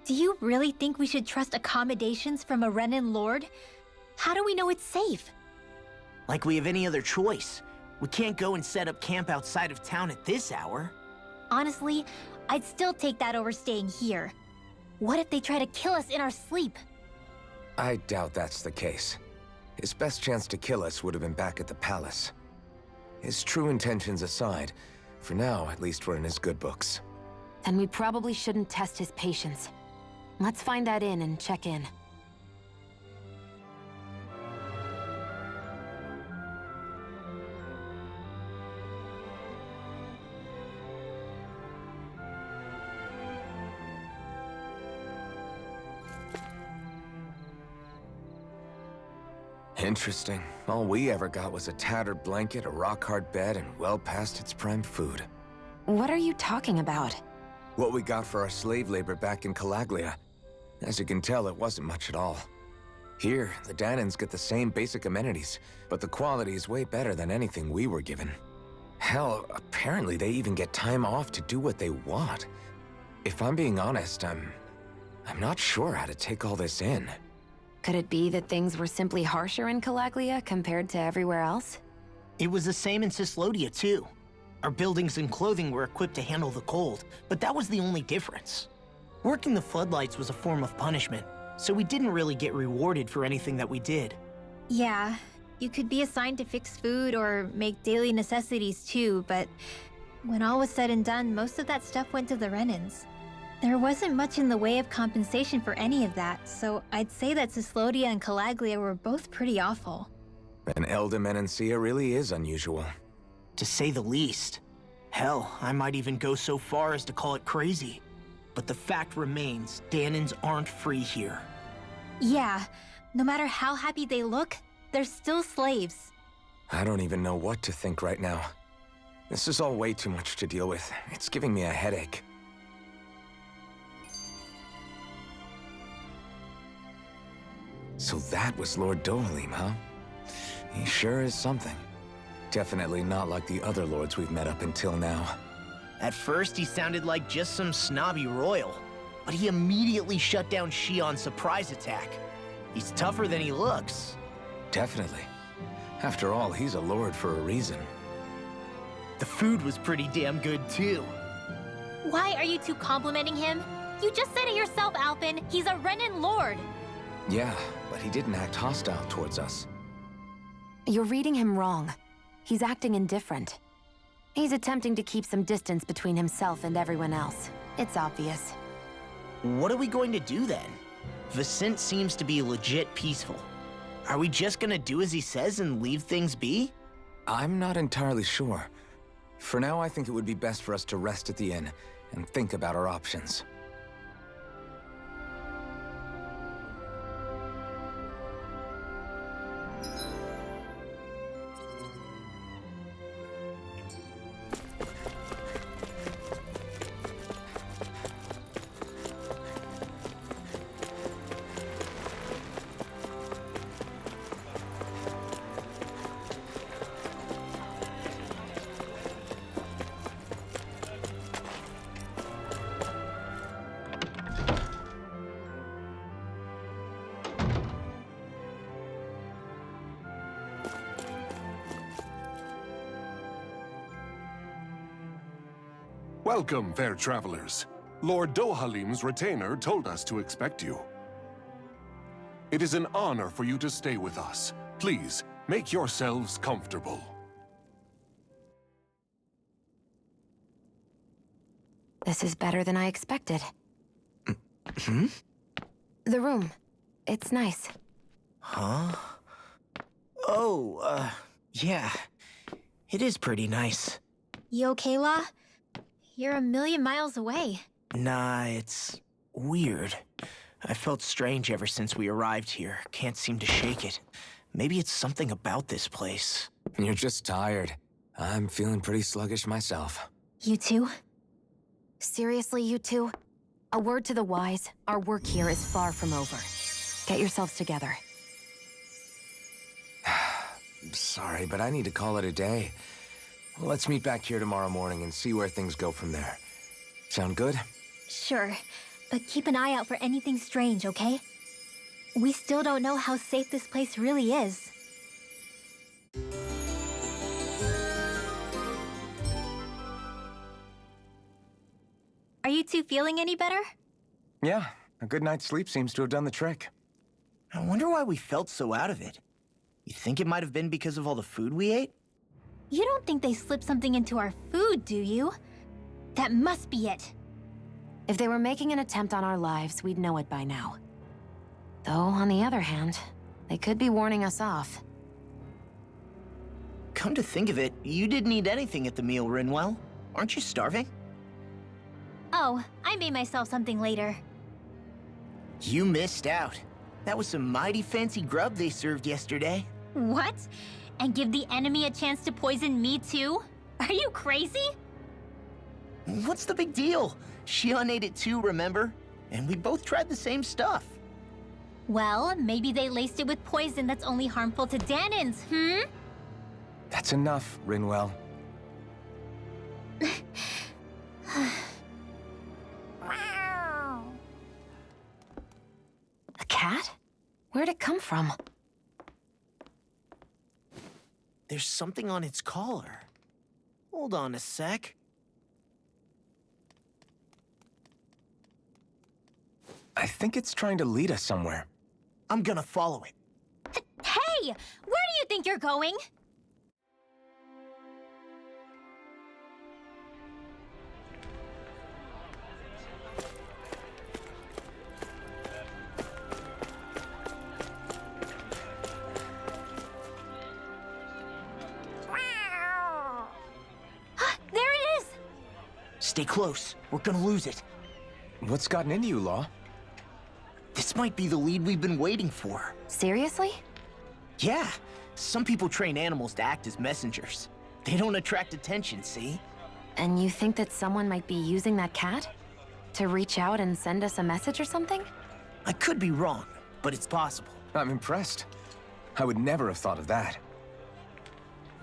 Do you really think we should trust accommodations from a Renan lord? How do we know it's safe? Like we have any other choice. We can't go and set up camp outside of town at this hour. Honestly, I'd still take that over staying here. What if they try to kill us in our sleep? I doubt that's the case. His best chance to kill us would have been back at the palace. His true intentions aside, for now, at least we're in his good books. Then we probably shouldn't test his patience. Let's find that inn and check in. Interesting. All we ever got was a tattered blanket, a rock-hard bed, and well past its prime food. What are you talking about? What we got for our slave labor back in Calaglia. As you can tell, it wasn't much at all. Here, the Danans get the same basic amenities, but the quality is way better than anything we were given. Hell, apparently they even get time off to do what they want. If I'm being honest, I'm not sure how to take all this in. Could it be that things were simply harsher in Calaglia compared to everywhere else? It was the same in Cislodia, too. Our buildings and clothing were equipped to handle the cold, but that was the only difference. Working the floodlights was a form of punishment, so we didn't really get rewarded for anything that we did. Yeah, you could be assigned to fix food or make daily necessities too, but when all was said and done, most of that stuff went to the Renans. There wasn't much in the way of compensation for any of that, so I'd say that Cislodia and Calaglia were both pretty awful. And Elda Menância really is unusual. To say the least. Hell, I might even go so far as to call it crazy. But the fact remains, Danans aren't free here. Yeah, no matter how happy they look, they're still slaves. I don't even know what to think right now. This is all way too much to deal with. It's giving me a headache. So that was Lord Dohalim, huh? He sure is something. Definitely not like the other lords we've met up until now. At first, he sounded like just some snobby royal, but he immediately shut down Shion's surprise attack. He's tougher than he looks. Definitely. After all, he's a lord for a reason. The food was pretty damn good, too. Why are you two complimenting him? You just said it yourself, Alpin. He's a Renan lord. Yeah, but he didn't act hostile towards us. You're reading him wrong. He's acting indifferent. He's attempting to keep some distance between himself and everyone else. It's obvious. What are we going to do then? Vicente seems to be legit peaceful. Are we just gonna do as he says and leave things be? I'm not entirely sure. For now, I think it would be best for us to rest at the inn and think about our options. Welcome, fair travelers. Lord Dohalim's retainer told us to expect you. It is an honor for you to stay with us. Please, make yourselves comfortable. This is better than I expected. The room. It's nice. Huh? Oh, yeah. It is pretty nice. You okay, La? You're a million miles away. Nah, it's weird. I felt strange ever since we arrived here. Can't seem to shake it. Maybe it's something about this place. You're just tired. I'm feeling pretty sluggish myself. You too? Seriously, you two? A word to the wise, our work here is far from over. Get yourselves together. Sorry, but I need to call it a day. Let's meet back here tomorrow morning and see where things go from there. Sound good? Sure. But keep an eye out for anything strange, okay? We still don't know how safe this place really is. Are you two feeling any better? Yeah, a good night's sleep seems to have done the trick. I wonder why we felt so out of it. You think it might have been because of all the food we ate? You don't think they slipped something into our food, do you? That must be it. If they were making an attempt on our lives, we'd know it by now. Though, on the other hand, they could be warning us off. Come to think of it, you didn't eat anything at the meal, Rinwell. Aren't you starving? Oh, I made myself something later. You missed out. That was some mighty fancy grub they served yesterday. What? And give the enemy a chance to poison me too? Are you crazy? What's the big deal? Shion ate it too, remember? And we both tried the same stuff. Well, maybe they laced it with poison that's only harmful to Danins, That's enough, Rinwell. A cat? Where'd it come from? There's something on its collar. Hold on a sec. I think it's trying to lead us somewhere. I'm gonna follow it. Hey! Where do you think you're going? There it is! Stay close. We're gonna lose it. What's gotten into you, Law? This might be the lead we've been waiting for. Seriously? Yeah, some people train animals to act as messengers. They don't attract attention, see? And you think that someone might be using that cat? To reach out and send us a message or something? I could be wrong, but it's possible. I'm impressed. I would never have thought of that.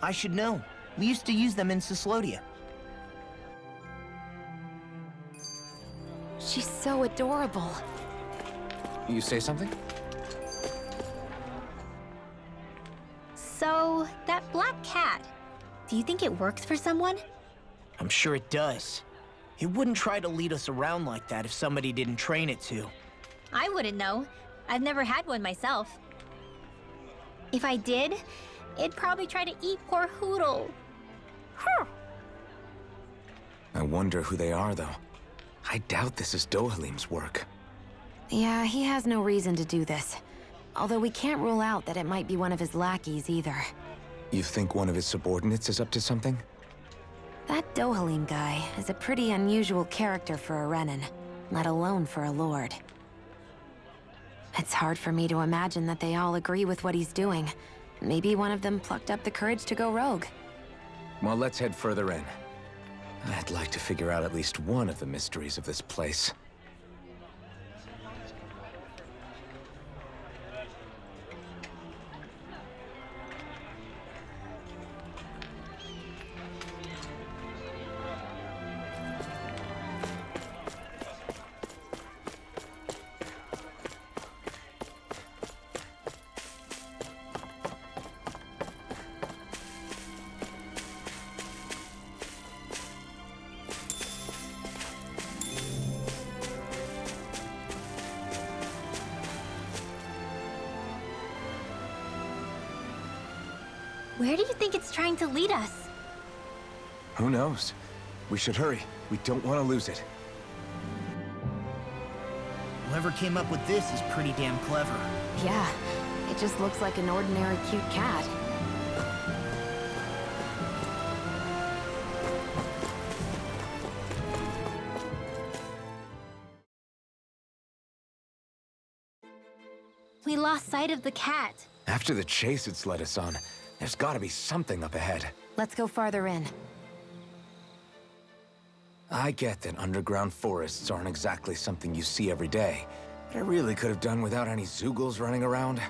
I should know. We used to use them in Cyslodia. She's so adorable. You say something? So, that black cat, do you think it works for someone? I'm sure it does. It wouldn't try to lead us around like that if somebody didn't train it to. I wouldn't know. I've never had one myself. If I did, it'd probably try to eat poor Hoodle. I wonder who they are, though. I doubt this is Dohalim's work. Yeah, he has no reason to do this. Although we can't rule out that it might be one of his lackeys either. You think one of his subordinates is up to something? That Dohalim guy is a pretty unusual character for a Renin, let alone for a lord. It's hard for me to imagine that they all agree with what he's doing. Maybe one of them plucked up the courage to go rogue. Well, let's head further in. I'd like to figure out at least one of the mysteries of this place. Where do you think it's trying to lead us? Who knows? We should hurry. We don't want to lose it. Whoever came up with this is pretty damn clever. Yeah, it just looks like an ordinary cute cat. We lost sight of the cat. After the chase it's led us on, there's gotta be something up ahead. Let's go farther in. I get that underground forests aren't exactly something you see every day, but I really could have done without any Zoogles running around.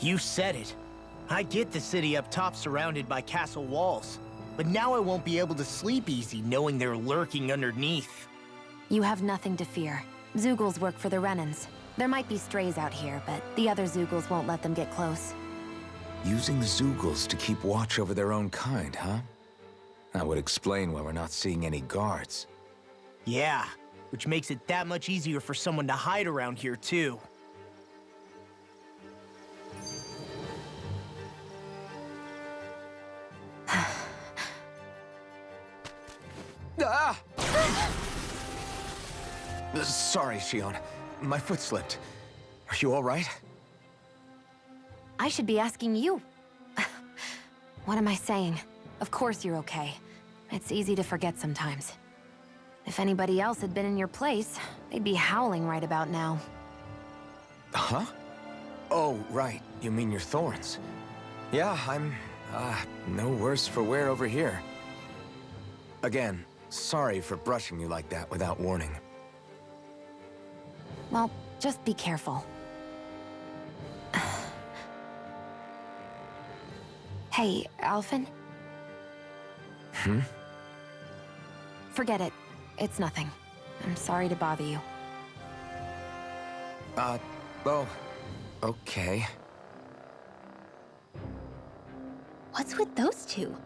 You said it. I get the city up top surrounded by castle walls, but now I won't be able to sleep easy knowing they're lurking underneath. You have nothing to fear. Zeugles work for the Renans. There might be strays out here, but the other Zeugles won't let them get close. Using the Zeugles to keep watch over their own kind, huh? That would explain why we're not seeing any guards. Yeah, which makes it that much easier for someone to hide around here, too. Ah! Sorry, Shion. My foot slipped. Are you all right? I should be asking you. What am I saying? Of course you're okay. It's easy to forget sometimes. If anybody else had been in your place, they'd be howling right about now. Huh? Oh, right. You mean your thorns. Yeah, I'm, no worse for wear over here. Again, sorry for brushing you like that without warning. Well, just be careful. Hey, Alphen? Hmm? Forget it. It's nothing. I'm sorry to bother you. Oh, okay. What's with those two?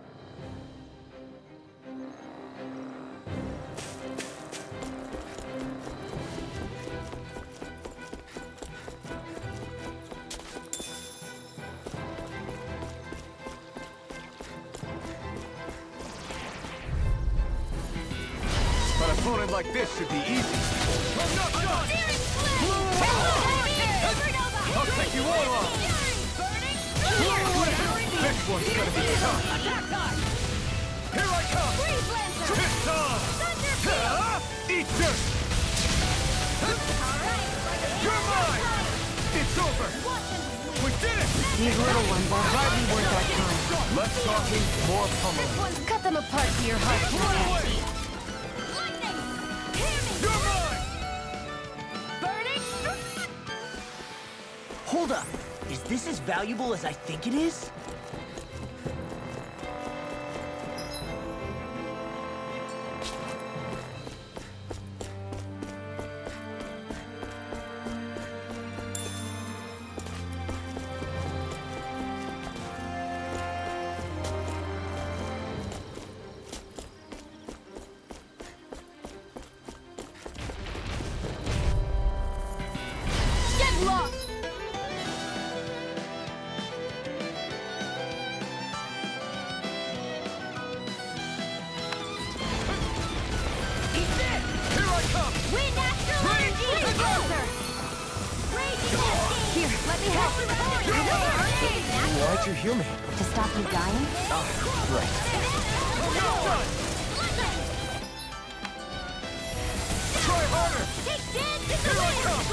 An opponent like this should be easy. I'll take you all on! This one's gonna be tough! Here I come! Kisara! Eat this! You're mine! It's over! We did it! These little ones are hardly worth our time. Less talking, more pummeling. Cut them apart to your heart's Run content. away! You're mine! Hold up. Is this as valuable as I think it is? Get lost! Here I come! Wind astral energy is closer! Here, let me help! Why'd you heal me? To stop you dying? Right. Try harder! Here I come!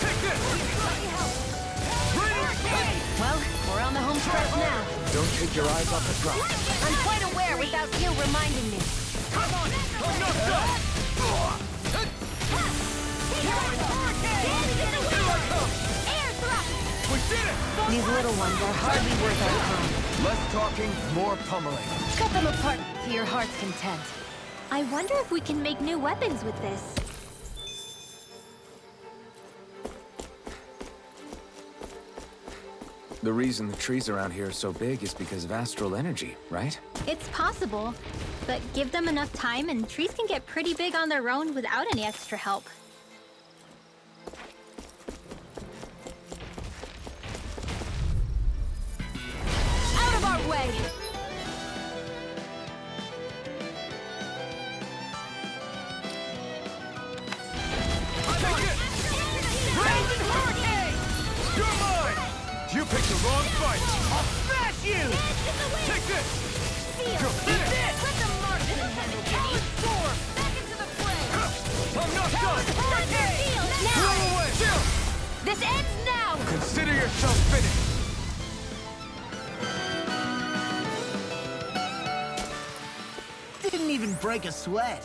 Take this! Well, we're on the home stretch now. Don't take your eyes off the drop. I'm quite aware without you reminding me. Come on! I'm not done! Here I come! We did it! These little ones are hardly worth our time. Less talking, more pummeling. Cut them apart to your heart's content. I wonder if we can make new weapons with this. The reason the trees around here are so big is because of astral energy, right? It's possible, but give them enough time and trees can get pretty big on their own without any extra help. Out of our way! You're mine! You picked the wrong fight! I'll smash you! Take this! You're finished! Let the marksman handle you. Score! Back into the fray! I'm not done! Run away! Chill! This ends now! Consider yourself finished! Didn't even break a sweat.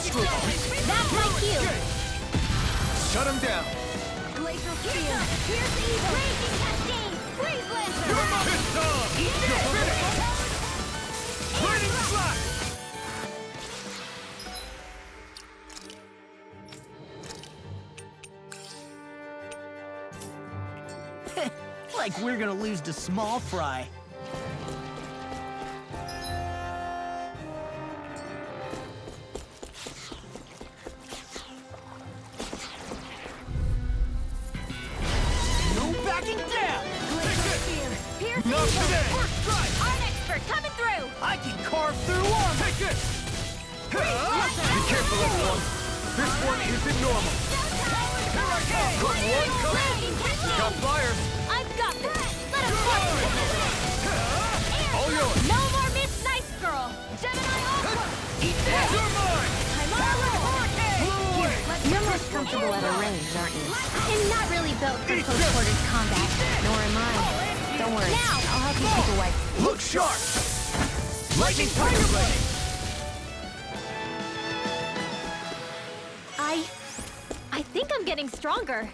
Maestro! That's my cue! Shut him down! Glacial Steel! Here's evil! Raging Cascade! Freeze Lancer! Eat this! Lightning Slash! Like we're gonna lose to Small Fry. No backing down! Glacial Spear! Pierce Not evil! today! First strike! Art expert coming through! I can carve through armor! Take this! Be careful, everyone! This one isn't normal! Here I go! Got one coming! Got flyers! I've got this! Let him fight! All yours! No more Miss Nice Girl! Gemini Aqua! Eat that! You're mine! I'm on a roll! Here, You're most comfortable at a range, aren't you? I'm not really built for close quarters combat. Nor am I. Don't worry. Now! I'll help you keep away. look sharp! Lightning Tiger Blade! I think I'm getting stronger.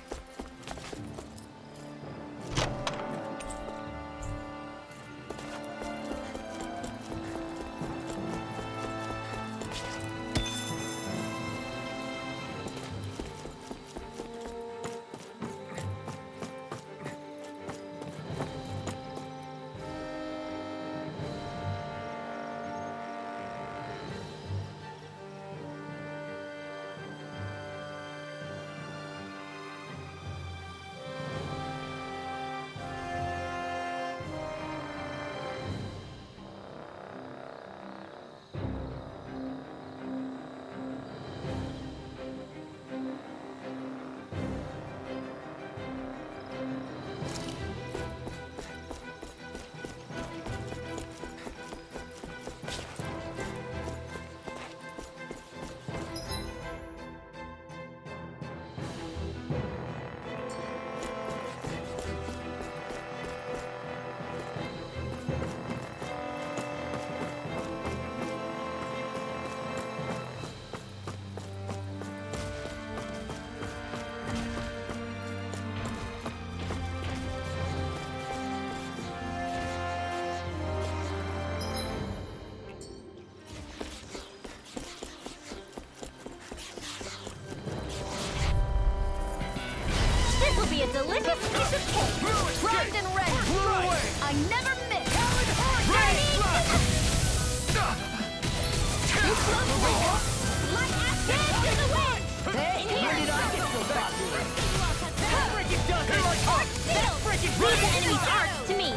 This'll be a delicious piece of cake! Primed and ready! I never miss! Light acid in the wind! Hey, where did I get so popular? Freaking leave the enemy's arcs to me!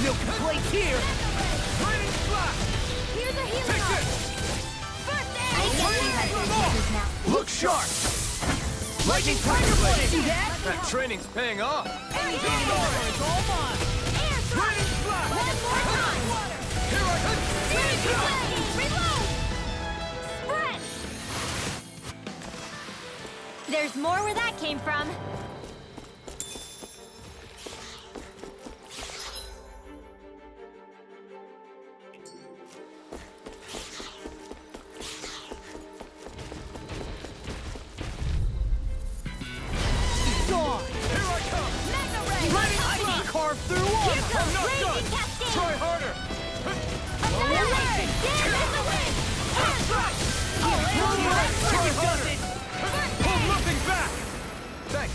No complaints here! Here's a healing arc! First aid! I guess you have your uses now. Look sharp! Lightning Tiger Blade! See that? That training's paying off! Anything in the water is all mine! Air thrust! One more time! Here I come! Reload! Sprint! There's more where that came from. Gone! Here I come! Mega Ray! I can carve through armor! Here comes not Raging done. Cascade! Try harder! Annihilation! Damn in the wind! Air thrust! Try harder! Hold nothing back! Thanks.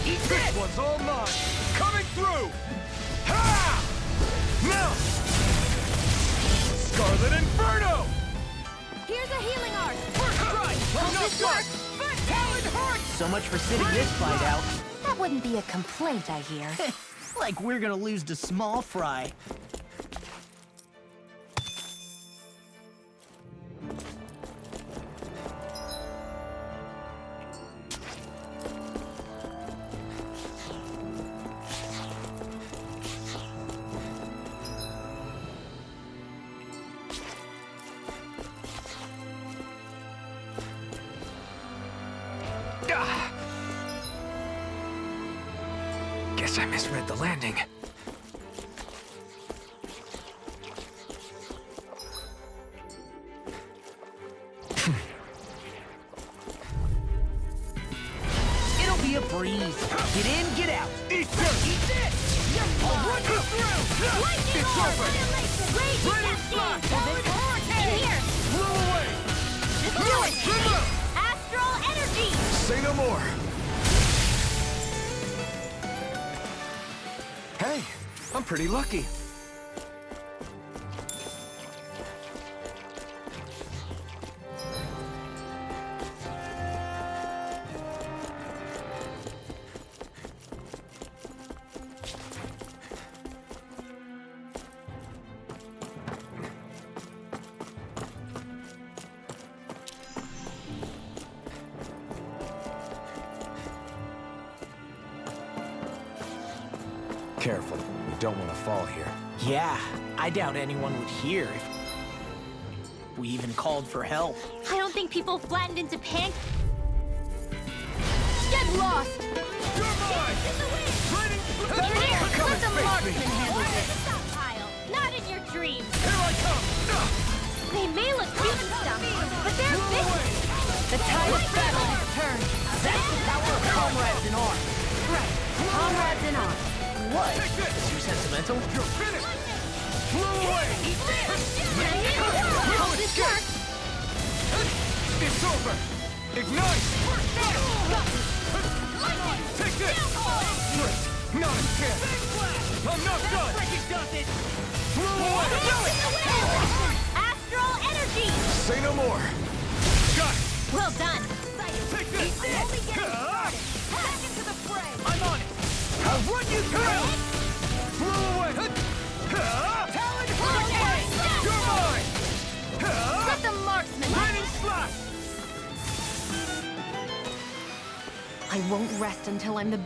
Eat This this! one's all mine! Coming through! Ha! Now! Scarlet Inferno! Here's a healing arc! First strike! Hope Not this done! works! First talent heart! So much for sitting this fight out. That wouldn't be a complaint, I hear. Like we're gonna lose to Small Fry. Guess I misread the landing. freeze. Get in, get out. Eat this! Eat this! I'll run you through! It's over! Raging Cascade! In here! Blow away! Do it! Astral energy! Say no more! Hey, I'm pretty lucky. Careful, we don't want to fall here. Yeah, I doubt anyone would hear if we even called for help. I don't think people flattened into pancakes. Get lost! You're mine! Here, let the marksman handle this. Stockpile, not in your dreams. Here I come! They may look cute and stuff, but they're Blow big. away! The tide of battle has turned. That's the power of comrades in arms. Right, comrades in arms. What? Take this! Too sentimental? You're finished! Blow away! This works. It's over! Ignite! Take this! Great! Not again! I'm not done! Blow away! Astral energy. Say no more! Got it! Well done. Take this! Back into the fray. I'm on it! I'll run you through! Blow away! Talon Hurricane! You're mine! Let the marksman. Lightning slash! I won't rest until I'm the...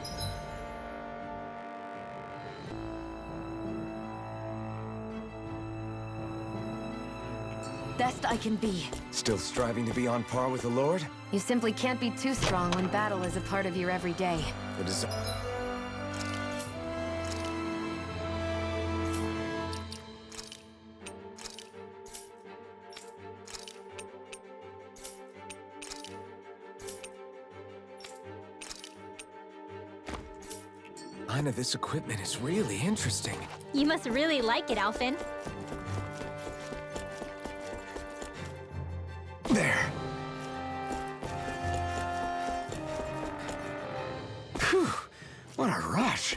best I can be. Still striving to be on par with the Lord? You simply can't be too strong when battle is a part of your everyday. It is... None of this equipment is really interesting. You must really like it, Alphen. There. Whew, what a rush.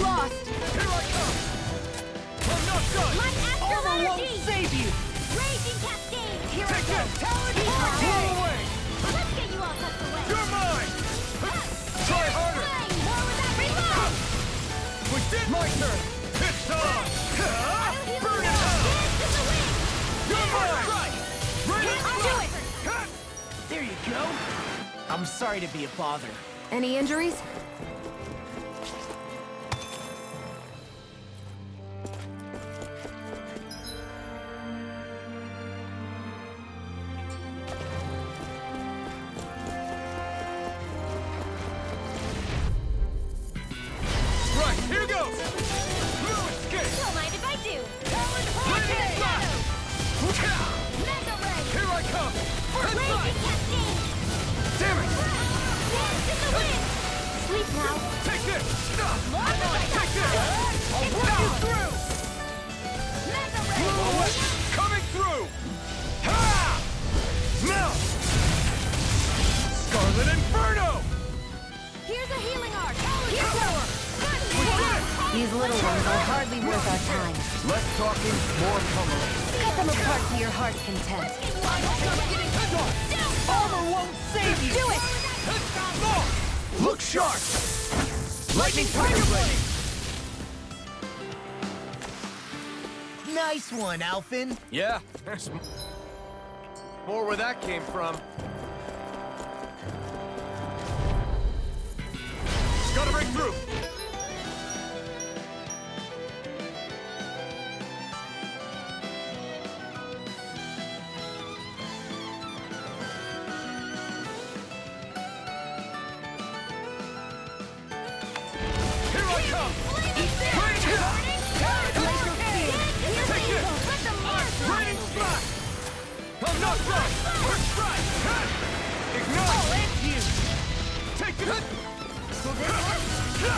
Lost. Here I come! I'm not done! My astral Armor won't energy. save you! Raging cascade. Here I Take go. this! Talon Blow Hurricane! Blow away! Let's get you all tucked away. You're mine! Try harder! Flying more without reload. We did my turn! It's on! Burn it out! Dance in the wind. You're mine! Ready? I'll do it. There you go. I'm sorry to be a bother. Any injuries? Right, here goes! No escape! Don't mind if I do. Talon Hurricane! Mega ray. Here I come! First Raging light! cascade. Damn it! Dance in the wind. Sleep now. Take Take this! Take this! I'll run you through! Blow away! Coming through! Ha! Now! Scarlet Inferno! Here's a healing arc! Here's power! These little ones are hardly worth our time. Less talking, more pummeling. Cut them apart to your heart's content. Armor won't save you! Do it! Look sharp! Lightning Tiger Blade! Nice one, Alphen. Yeah, there's more where that came from. Gotta break through! Here I come! Raining Shot! Take this! Raining Splash! I'm not done! First strike! Ignite! Take this!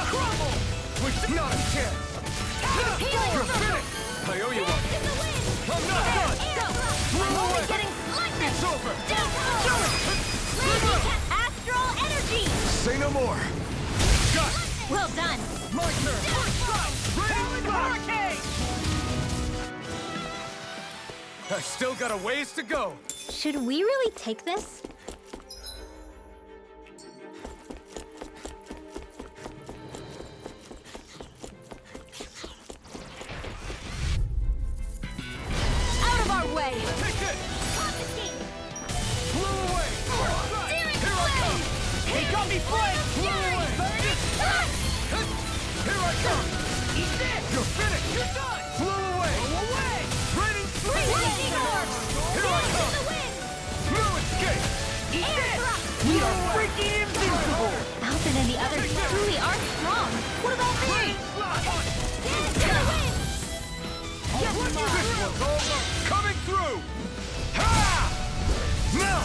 Crumble! Which not a chance! You're finished! I owe you one! I'm not done! Throw away! It's over! Astral energy! Say no more! Got it! Well done. My turn! First strike! Raining Hurricane! I still got a ways to go! Should we really take this? Out of our way! Take it! Blew away! Here I come! He got me flanked! Blew away! Here I come! Eat this! You're finished! You're done! Blew away! Raining Splash! Here I come! No escape! Eat this! We are freaking invincible! Alphen and the others truly are strong. What about me? Raining Splash! This one's all coming through! Ha! Now!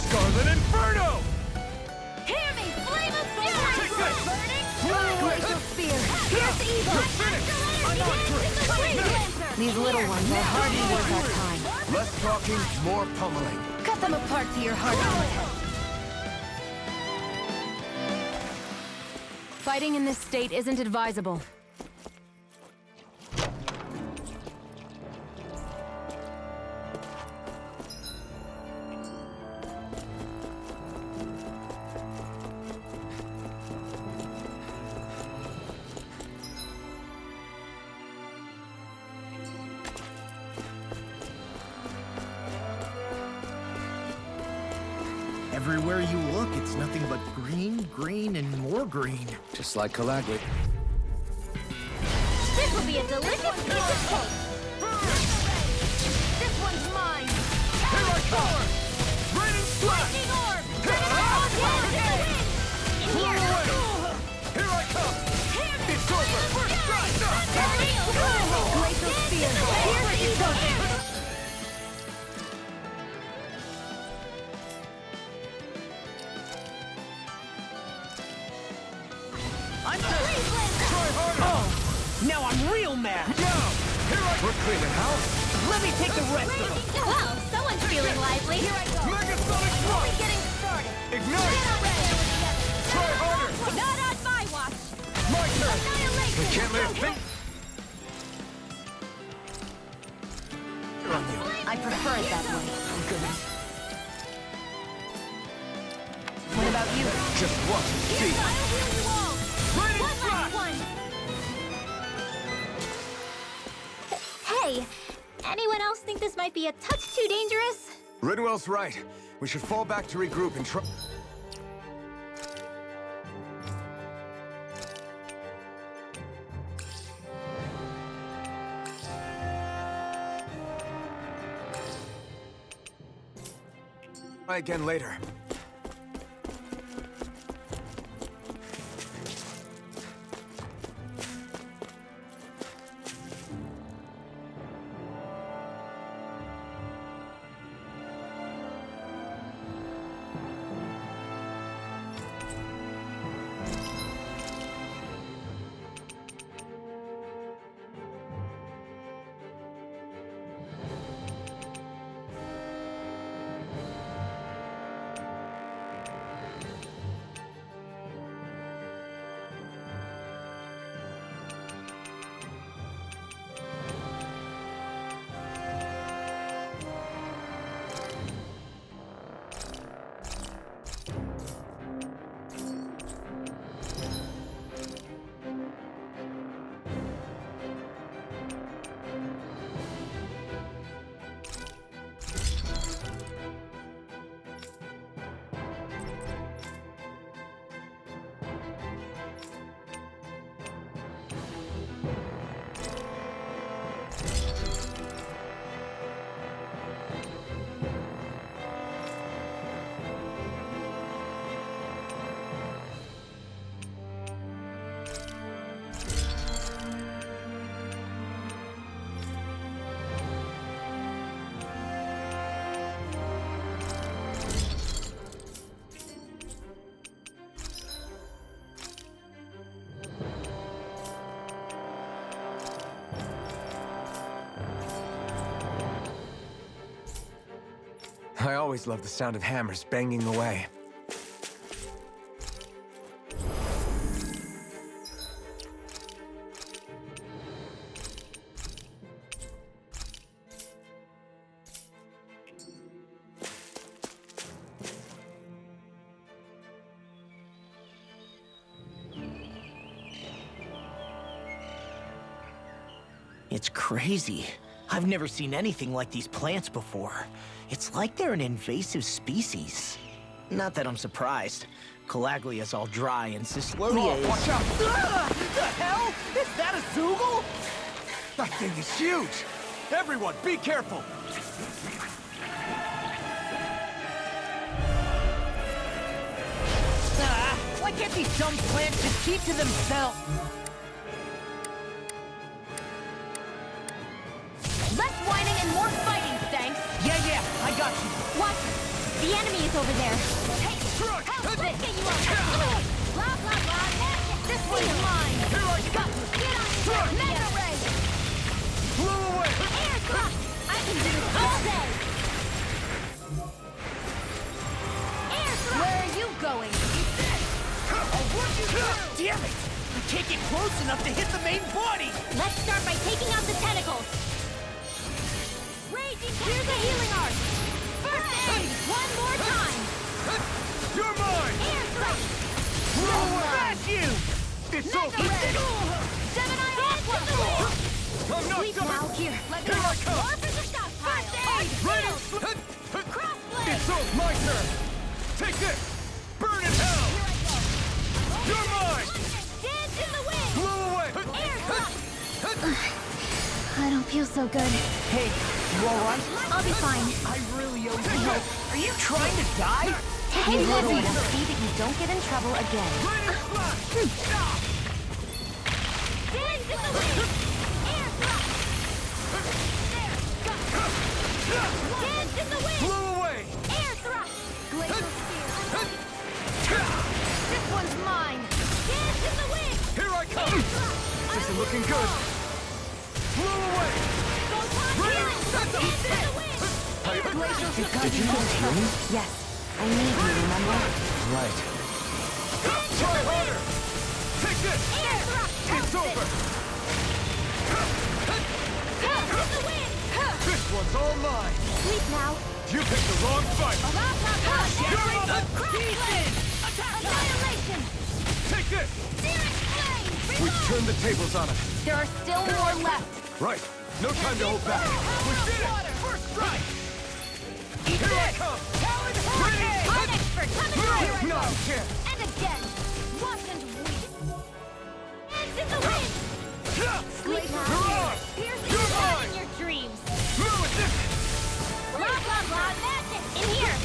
Scarlet Inferno! Hear me, flame of fury! Take this! Glacial spear! Here's evil! You're finished! I'm on through! These little ones are hardly worth our time. Less talking, more pummeling. Cut them apart to your heart's content. Fighting in this state isn't advisable. Everywhere you look, it's nothing but green, green, and more green. Just like Calaglia. This will be a delicious piece of cake. This one's mine! Here I come! Raining Splash! Orb! Blow away! Here I come! It's over! First strike! Glacial spear! Here's evil! I'm Try harder! Oh! Now I'm real mad! Now! Here I We're cleaning house! Let me take the rest of them! Wow, someone's feeling lively. Here I go. Megasonic Thrust! Getting started. Ignite! Try harder! Not on my watch. My turn! Annihilation. We can't let it think! I prefer it that way. Goodness. What about you? Just watch and see! I'll heal you all. Raining One last Splash! one. Hey, anyone else think this might be a touch too dangerous? Ridwell's right. We should fall back to regroup and try... Try again later. I always love the sound of hammers banging away. It's crazy. I've never seen anything like these plants before. It's like they're an invasive species. Not that I'm surprised. Calaglia's all dry and Cislodia is... Watch out! The hell? Is that a Zoogle? That thing is huge! Everyone, be careful! Why can't these dumb plants just keep to themselves? Less whining and more fighting, thanks. Yeah, I got you. Watch! The enemy is over there. Hey, let's get you up! Blah, blah, blah, this one's mine! Here I come! Get on! Mega ray! Blow away! Air thrust! I can do this all day! Air thrust! Where are you going? I'll work you through! Damn it! I can't get close enough to hit the main body! Let's start by taking out the tentacles. Here's a healing art! First aid! One more time! You're mine! Air thrust! Blow away! Smash you! It's Mega over! ray! Gemini Aqua! I'm not Sleep done! now, here! Let me Here I come! Orphan of stockpile! First aid! Ready? Crossblade! It's all my turn! Take this! Burn in hell! You're mine! Dance in the wind! Blow away! Air thrust! I don't feel so good. Hey, you alright? I'll be fine. I really owe you help. Are you trying to die? Hey, little one, see that you don't get in trouble again. Dance in the wind! Air thrust! Dance in the wind! Blow away! Air thrust! Glacial spear! This one's mine! Dance in the wind! Here I come! This is looking good! Blow away! Dance in the wind! Glacial Did you guys hear me? Yes, I need you, remember? Right. Try harder! Take this! Air thrust! It's over! Dance in the wind! This one's all mine! Sleep now! You picked the wrong fight! You're on the Crossblade! Annihilation! Take this! Searing flame! We've turned the tables on us. There are still more left. Right. No time to hold back. We did it! First strike! Here I come! Ready! Art expert, coming through! Not a chance! And again! Watch and weep! Dance in the wind! Sleep You're now! on! Here's the You're sun mine! in your dreams! Move it! This Blah, blah, blah, magic! In here!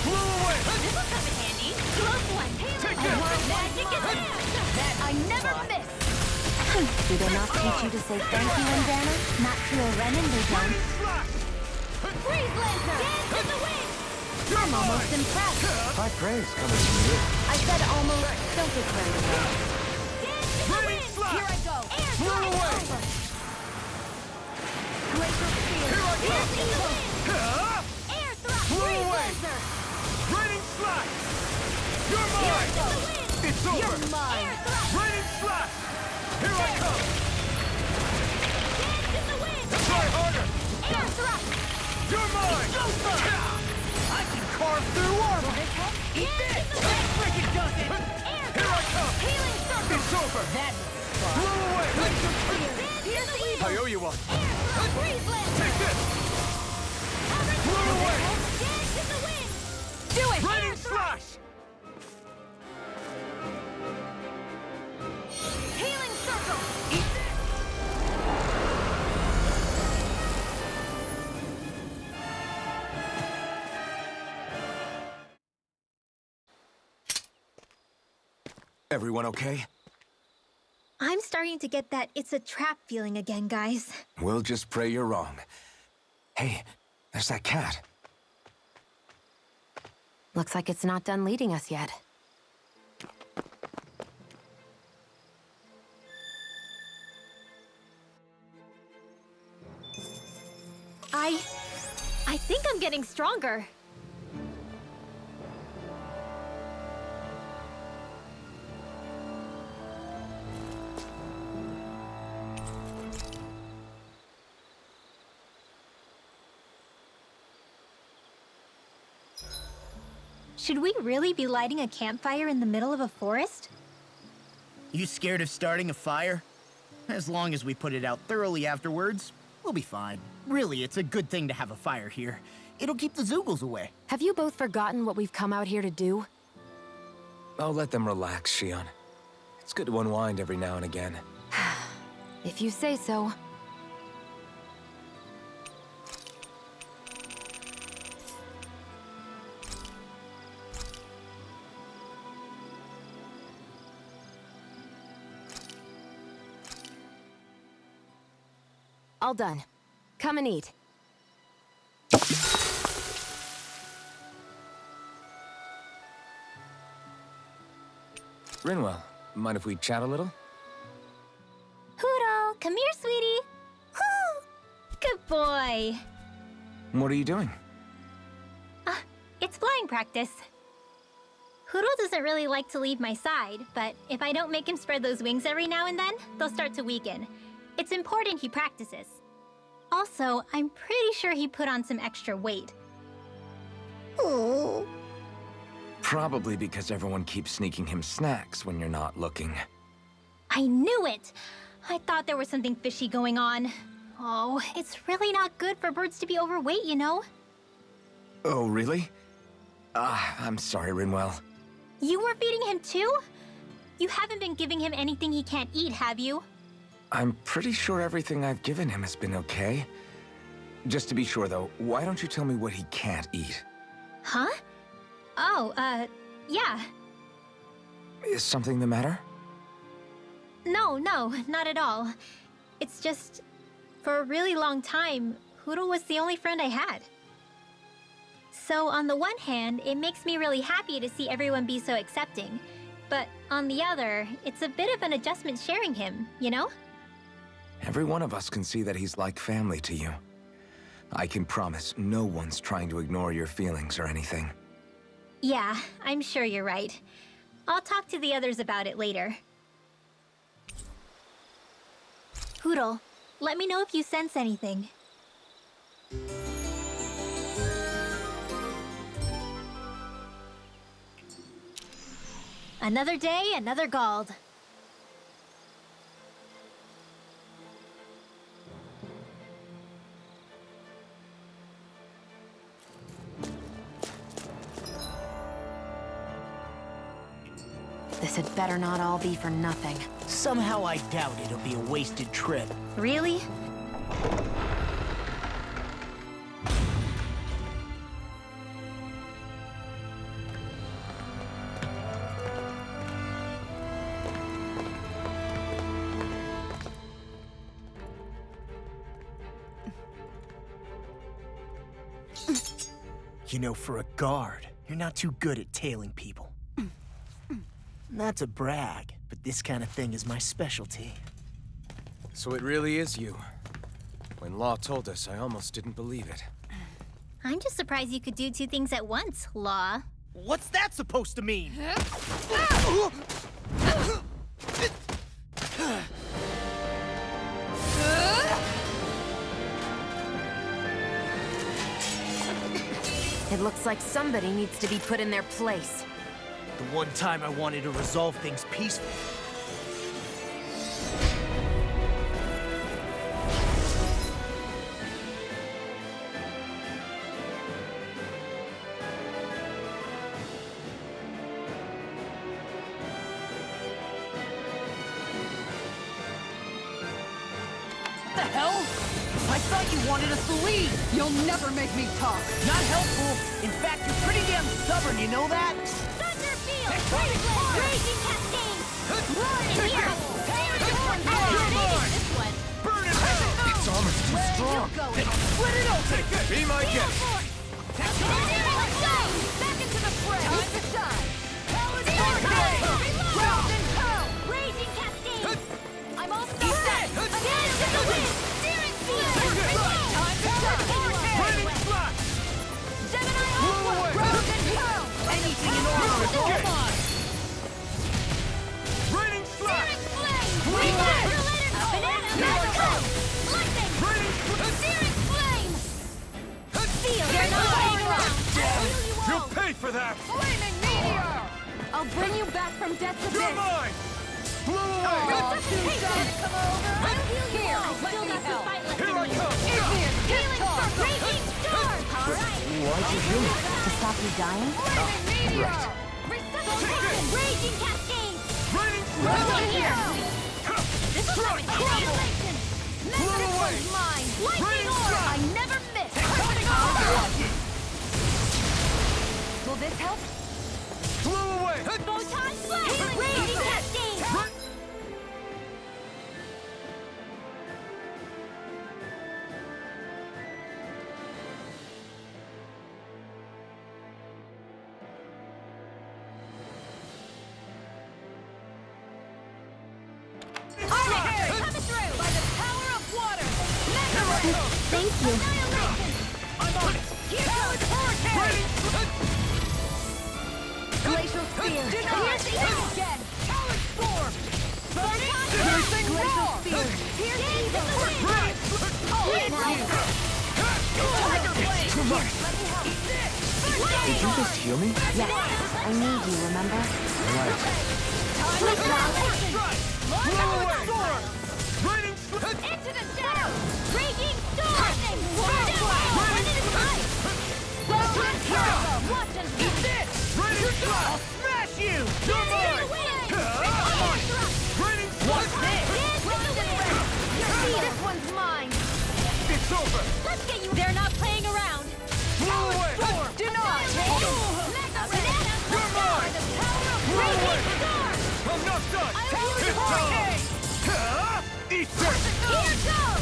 blew away! This will come in handy! Close one! Take I this! want magic in there! That I never miss! Do they not teach you to say thank you, Indiana? Not to a Renin, they don't. Ready, slash! Freeze laser! Dance in the wind! You're I'm almost mine! impressed! High praise coming from you. I said almost. Don't get carried away. Dance in the Ready, wind! slash! Here I go! Air Blow strike away! over! Glacial spear! Here I come! Dance in the wind! Air thrust! Blow Freeze away! laser! Ready, slash! You're Dance mine! in the wind! It's over! You're mine! Air thrust! Ready, slash! Here I come! Dance in the wind! Try harder! Air thrust! You're mine! I can carve through armor! Eat this! That frickin' does it! Air Here I come! Healing circle! It's over! That Blow away! Here's the evil! I owe you one! Air thrust! Freeze laser! Take this! Blow away! Dance in the wind! Do it! Ready, Air thrust! slash! Healing circle! Everyone okay? I'm starting to get that it's a trap feeling again, guys. We'll just pray you're wrong. Hey, there's that cat. Looks like it's not done leading us yet. I think I'm getting stronger. Should we really be lighting a campfire in the middle of a forest? You scared of starting a fire? As long as we put it out thoroughly afterwards, we'll be fine. Really, it's a good thing to have a fire here. It'll keep the Zoogles away. Have you both forgotten what we've come out here to do? I'll let them relax, Shion. It's good to unwind every now and again. If you say so. All done. Come and eat. Rinwell, mind if we chat a little? Hoodle, come here, sweetie. Woo! Good boy. What are you doing? It's flying practice. Hoodle doesn't really like to leave my side, but if I don't make him spread those wings every now and then, they'll start to weaken. It's important he practices. Also, I'm pretty sure he put on some extra weight. Oh. Probably because everyone keeps sneaking him snacks when you're not looking. I knew it! I thought there was something fishy going on. Oh, it's really not good for birds to be overweight, you know? Oh, really? I'm sorry, Rinwell. You were feeding him too? You haven't been giving him anything he can't eat, have you? I'm pretty sure everything I've given him has been okay. Just to be sure, though, why don't you tell me what he can't eat? Huh? Oh, yeah. Is something the matter? No, not at all. It's just, for a really long time, Hoodle was the only friend I had. So on the one hand, it makes me really happy to see everyone be so accepting. But on the other, it's a bit of an adjustment sharing him, you know? Every one of us can see that he's like family to you. I can promise no one's trying to ignore your feelings or anything. Yeah, I'm sure you're right. I'll talk to the others about it later. Hoodle, let me know if you sense anything. Another day, another Gald. This had better not all be for nothing. Somehow I doubt it'll be a wasted trip. Really? You know, for a guard, you're not too good at tailing people. Not to brag, but this kind of thing is my specialty. So it really is you. When Law told us, I almost didn't believe it. I'm just surprised you could do two things at once, Law. What's that supposed to mean? It looks like somebody needs to be put in their place. The one time I wanted to resolve things peacefully. The hell? I thought you wanted us to leave! You'll never make me talk. Not helpful. In fact, you're pretty damn stubborn, you know that? Thunderfield! Raging Cascade! Roar in here! This one. Burn it out! Its armor's too strong. Split it open! Be my guest. Let's go! Back into the fray! Time to shine. Raging Cascade! I'm all set. Again to the wind! Steering field! Time to shine. Burning flash! Gemini Aqua. Frozen Pearl. Anything in order is okay! Raining flash! You're not playing around! You'll pay for that! Flame I'll bring you back from death to You're this. mine! Blow away! Aw, too soon. Come over. I'll heal you. Here, let me help. Here I come! Healing circle. Raging storm. All right. Why'd you heal me? To stop you dying? Flaming meteor. right. Resuscitation. Raging cascade. Raining Over here. This is Blow annihilation. This away. one's mine. Lightning Raining orb. strike. I never miss. Will this help? Blow away! Photon blast. Raging cascade. Coming through by the power of water. Thank you. Annihilation. I'm on it! Here goes hurricane. Glacial spear. Here's the again. Talent storm! Piercing roar. Here's the wind. Oh, Tiger blade. Too much. Did you just heal me? Yes. I need you, remember? Right. Raining strike! Into the shadow. Raging storm. When it is light. Photon turbo. Watch and see. Raining strike! I'll smash you! You're mine! Raining strike! See, this one's mine. It's over! Let's get you. They're not playing around. Blow away! Denied. You're mine! Raging storm. I'm not done! I'll use It's hurricane. time! Eat this! Here goes.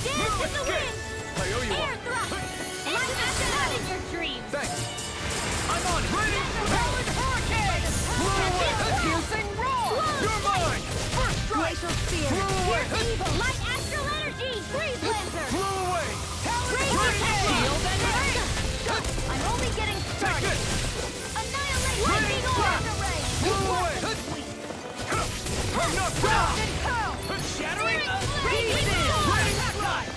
Dance in the wind. I owe you Air one. thrust. Let's act it out in your dreams. Thanks! I'm on it! Raining propellant hurricane! Blow away! Piercing roar. You're mine! First strike! Glacial spear. Blow away! Here's evil. Light astral energy. Freeze lancer. Blow away! Raging Raining shield strike! and rain. I'm only getting Take started. this! Annihilate. Raining Lightning strike. orb array. Blow away! I'm not done! And curl. Shattering! Raging storm. Raining strike!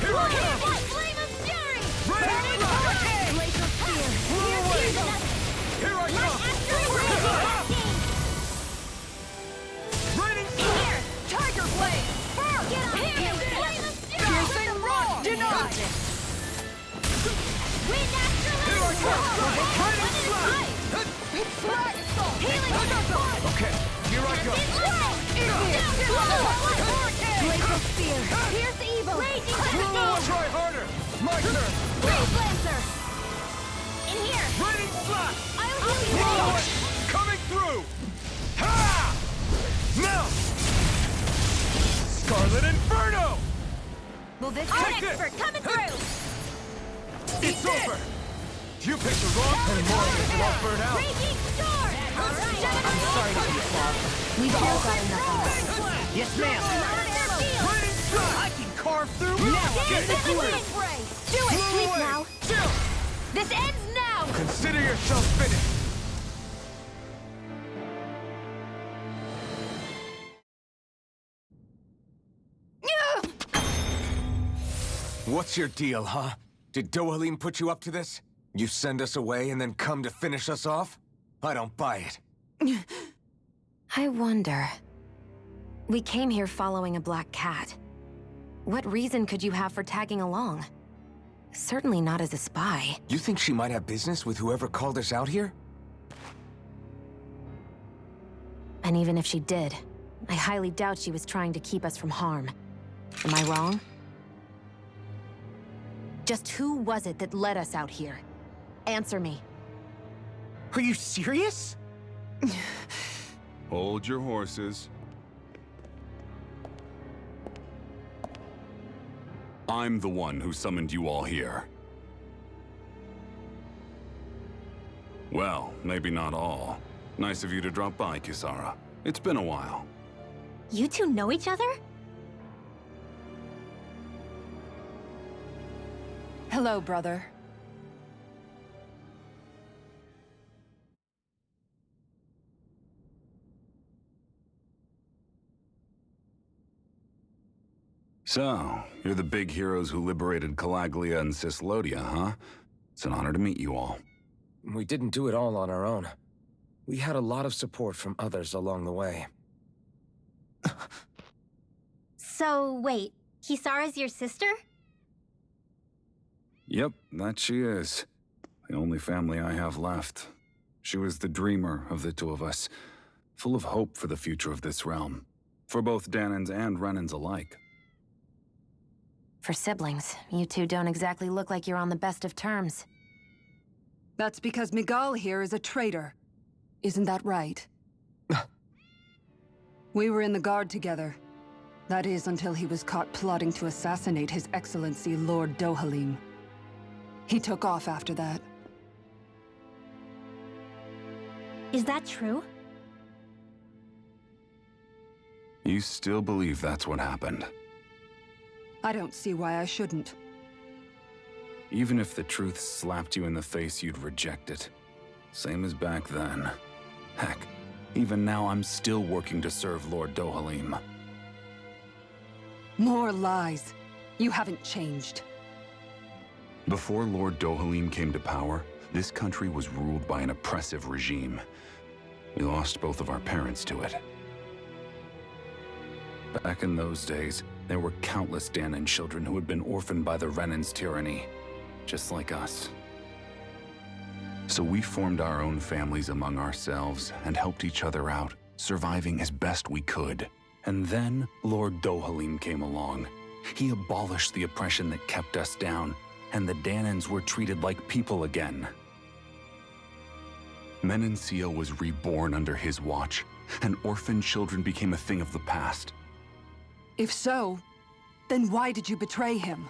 Here I come! Flame of fury. Raining strike! Glacial spear. Blow away! Here I come! Raining strike! Here. Tiger blade. Get on here. Flame of fury. Piercing roar. Denied. Wind astral Here I come! Raining strike! Healing circle. Okay, here I go! Glacial spear. Here's evil. Raging cascade. Try harder! My turn! Freeze lancer. In here. Raining slap! I'll heal you. Blow away! Coming through! Ha! Now! Scarlet Inferno! Will this Take an this. expert coming through? It's over! You picked the wrong anymore because you're all burnt out. Raging storm. All right. I'm sorry to be a clog. We've all got enough of that. Yes, ma'am. Raining strike! I can carve through Now now. get the glue! Do it. Blow Sleep away! now. Chill! This ends now. Consider yourself finished! What's your deal, huh? Did Dohalim put you up to this? You send us away and then come to finish us off? I don't buy it. I wonder. We came here following a black cat. What reason could you have for tagging along? Certainly not as a spy. You think she might have business with whoever called us out here? And even if she did, I highly doubt she was trying to keep us from harm. Am I wrong? Just who was it that led us out here? Answer me. Are you serious? Hold your horses. I'm the one who summoned you all here. Well, maybe not all. Nice of you to drop by, Kisara. It's been a while. You two know each other? Hello, brother. So, you're the big heroes who liberated Calaglia and Cislodia, huh? It's an honor to meet you all. We didn't do it all on our own. we had a lot of support from others along the way. So, wait, Kisara's your sister? Yep, that she is. The only family I have left. She was the dreamer of the two of us, full of hope for the future of this realm, for both Danans and Renans alike. For siblings, you two don't exactly look like you're on the best of terms. That's because Miguel here is a traitor. Isn't that right? We were in the Guard together. That is, until he was caught plotting to assassinate His Excellency Lord Dohalim. He took off after that. Is that true? You still believe that's what happened? I don't see why I shouldn't. Even if the truth slapped you in the face, you'd reject it. Same as back then. Heck, even now I'm still working to serve Lord Dohalim. More lies. You haven't changed. Before Lord Dohalim came to power, this country was ruled by an oppressive regime. We lost both of our parents to it. Back in those days, there were countless Danan children who had been orphaned by the Renan's tyranny, just like us. So we formed our own families among ourselves and helped each other out, surviving as best we could. And then Lord Dohalim came along. He abolished the oppression that kept us down, and the Danans were treated like people again. Menância was reborn under his watch, and orphaned children became a thing of the past. If so, then why did you betray him?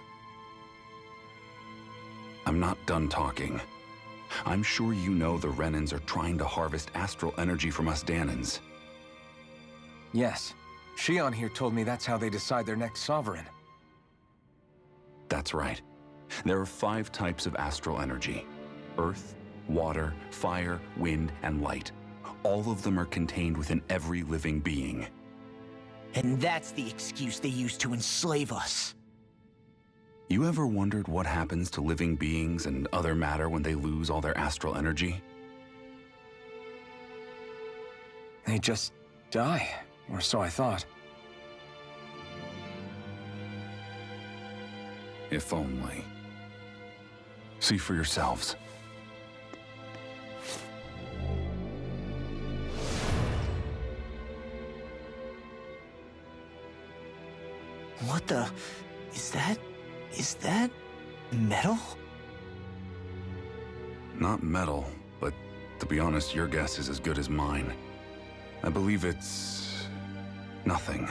I'm not done talking. I'm sure you know the Renans are trying to harvest astral energy from us Danans. Yes. Shion here told me that's how they decide their next sovereign. That's right. There are 5 types of astral energy: earth, water, fire, wind, and light. All of them are contained within every living being. And that's the excuse they use to enslave us. You ever wondered what happens to living beings and other matter when they lose all their astral energy? They just die, or so I thought. If only. See for yourselves. What the... Is that metal? Not metal, but to be honest, your guess is as good as mine. I believe it's... nothing.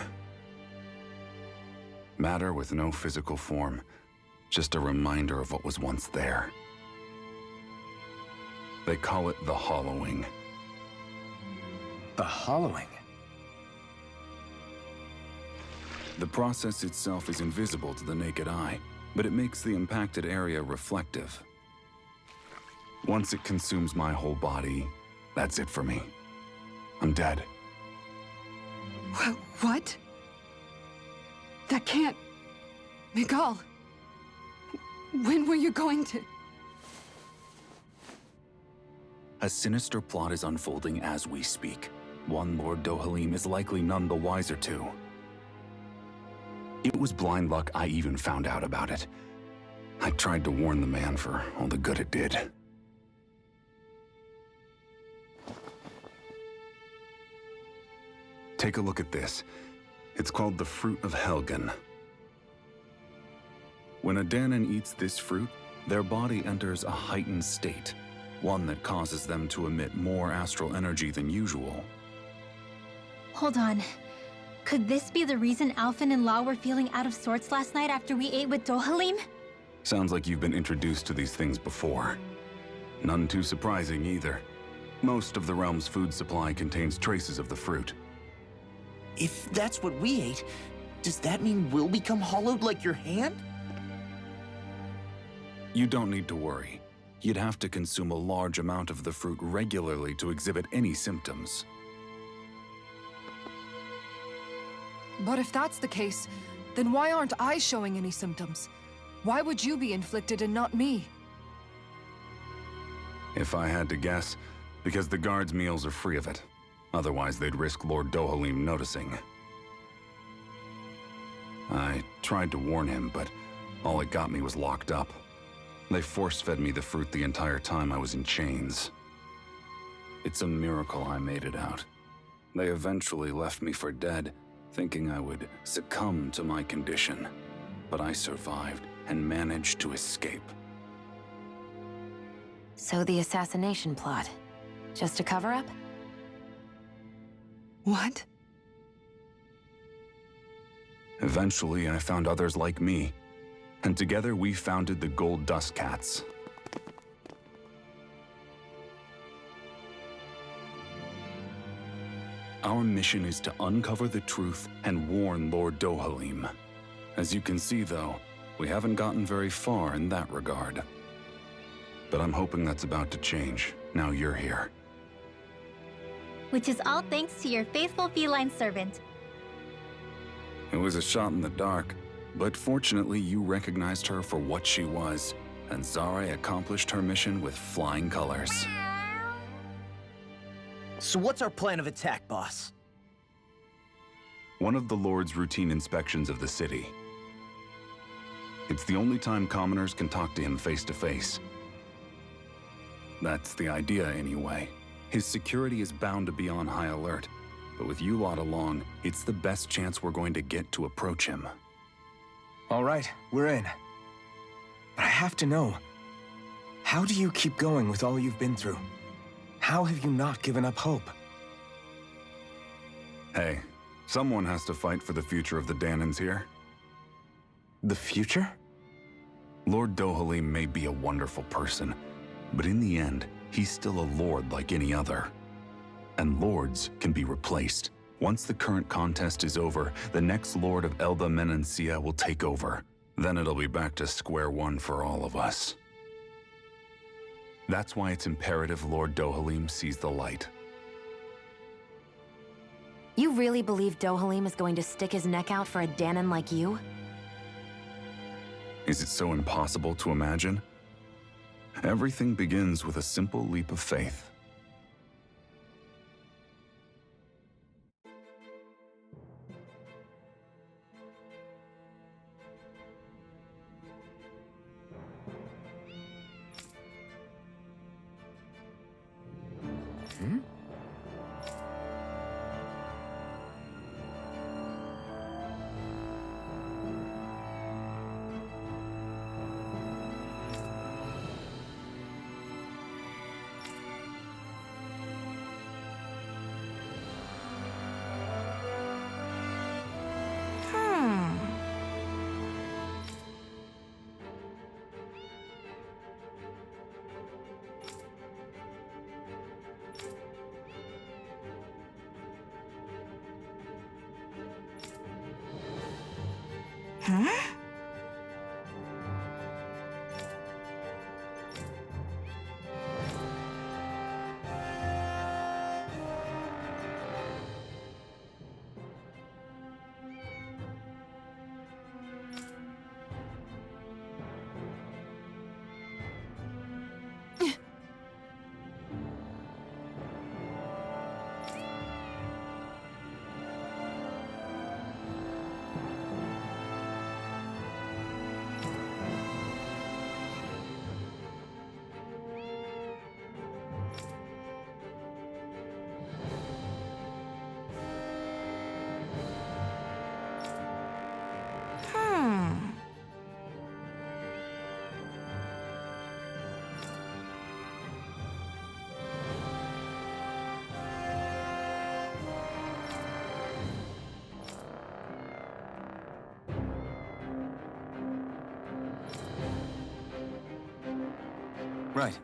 Matter with no physical form, just a reminder of what was once there. They call it the hollowing. The hollowing? The process itself is invisible to the naked eye, but it makes the impacted area reflective. Once it consumes my whole body, that's it for me. I'm dead. What? That can't... Miguel! When were you going to... A sinister plot is unfolding as we speak. One Lord Dohalim is likely none the wiser to. It was blind luck I even found out about it. I tried to warn the man for all the good it did. Take a look at this. It's called the Fruit of Helgen. When a Danan eats this fruit, their body enters a heightened state, one that causes them to emit more astral energy than usual. Hold on. Could this be the reason Alphen and Law were feeling out of sorts last night after we ate with Dohalim? Sounds like you've been introduced to these things before. None too surprising either. Most of the realm's food supply contains traces of the fruit. If that's what we ate, does that mean we'll become hollowed like your hand? You don't need to worry. You'd have to consume a large amount of the fruit regularly to exhibit any symptoms. But if that's the case, then why aren't I showing any symptoms? Why would you be inflicted and not me? If I had to guess, because the guards' meals are free of it. Otherwise, they'd risk Lord Dohalim noticing. I tried to warn him, but all it got me was locked up. They force-fed me the fruit the entire time I was in chains. It's a miracle I made it out. They eventually left me for dead, thinking I would succumb to my condition. But I survived and managed to escape. So the assassination plot, just a cover-up? What? Eventually, I found others like me, and together we founded the Gold Dust Cats. Our mission is to uncover the truth and warn Lord Dohalim. As you can see, though, we haven't gotten very far in that regard. But I'm hoping that's about to change, now you're here. Which is all thanks to your faithful feline servant. It was a shot in the dark, but fortunately you recognized her for what she was, and Zare accomplished her mission with flying colors. So what's our plan of attack, boss? One of the Lord's routine inspections of the city. It's the only time commoners can talk to him face to face. That's the idea, anyway. His security is bound to be on high alert, but with you lot along, it's the best chance we're going to get to approach him. All right, we're in. But I have to know, how do you keep going with all you've been through? How have you not given up hope? Hey, someone has to fight for the future of the Danans here. The future? Lord Dohalim may be a wonderful person, but in the end, he's still a lord like any other. And lords can be replaced. Once the current contest is over, the next lord of Elba Menância will take over. Then it'll be back to square one for all of us. That's why it's imperative Lord Dohalim sees the light. You really believe Dohalim is going to stick his neck out for a Danan like you? Is it so impossible to imagine? Everything begins with a simple leap of faith. Right.